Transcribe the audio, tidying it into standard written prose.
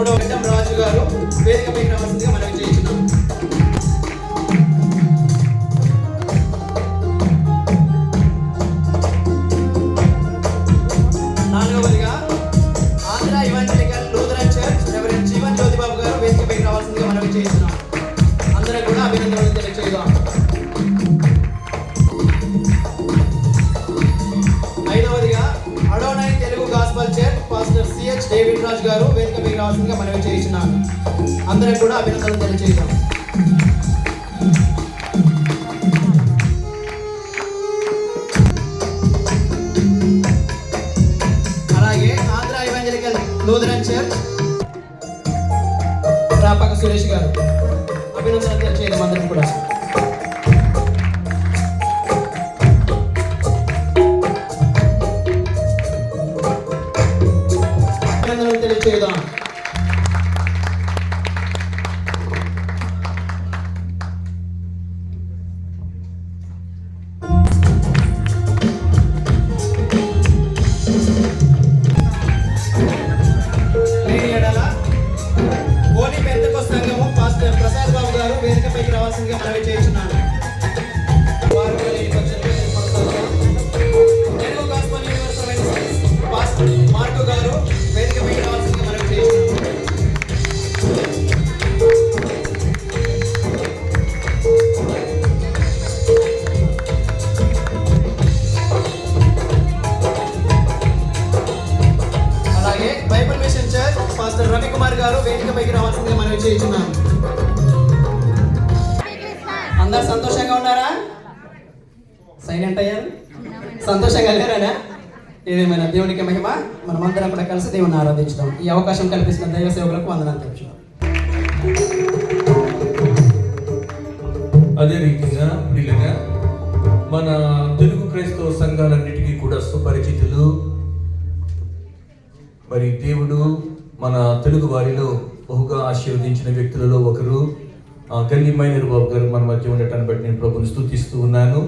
మూడవ గడ్డం రాజు గారు వేదికపైకి రావాల్సిందిగా మనవి చేయించున్నాం. నాలుగవదిగా Andhra evangelical Lutheran church reverend Jeevan Jyothibabu గారు వేదికపైకి రావాల్సిందిగా మనవి చేయించున్నాం. అందరూ కూడా అభినందనలు తెలియజేద్దాం. ఐదవదిగా Adonai Telugu gospel church pastor CH David Raj గారు వేదికపైకి రావాల్సిందిగా మనవి చేయించున్నాం. అందరూ కూడా అభినందనలు తెలియజేద్దాం. అలాగే Andhra evangelical Lutheran church Rapaka Suresh గారు అభినందనలు తెలియజేద్దాం. అందరం కూడా అభినందనలు తెలియజేద్దాం. పాస్టర్ ప్రసాద్ బాబు గారు వేదికపైకి రావాల్సిందిగా మనవి చేయించున్నాను. Telugu gospel university pastor Mark గారు వేదికపైకి రావాల్సిందిగా మనవి చేయించున్నాను. అలాగే Bible mission church pastor Ravikumar గారు వేదికపైకి రావాల్సిందిగా మనవి చేయించున్నాను. అందరు సంతోషంగా ఉన్నారా? సైలెంట్ అయ్యారు? సంతోషంగా లేరానా? ఏదేమైనా దేవునికి మహిమ. మనమందరం కూడా కలిసి దేవుని ఆరాధించడం. ఈ అవకాశం కల్పిస్తున్న దైవ సేవకులకు వందనాలు తెలుపుతున్నాం. అదే రీతిగా ప్రియులుగా మన తెలుగు క్రైస్తవ సంఘాలన్నిటికీ కూడా సుపరిచితులు. మరి దేవుడు మన తెలుగు వారిలో బహుగా ఆశీర్వదించిన వ్యక్తులలో ఒకరు గల్లి మైనర్ బాబు గారు మన మధ్య ఉండటాన్ని బట్టి నేను ప్రభుని స్తుతిస్తూ ఉన్నాను.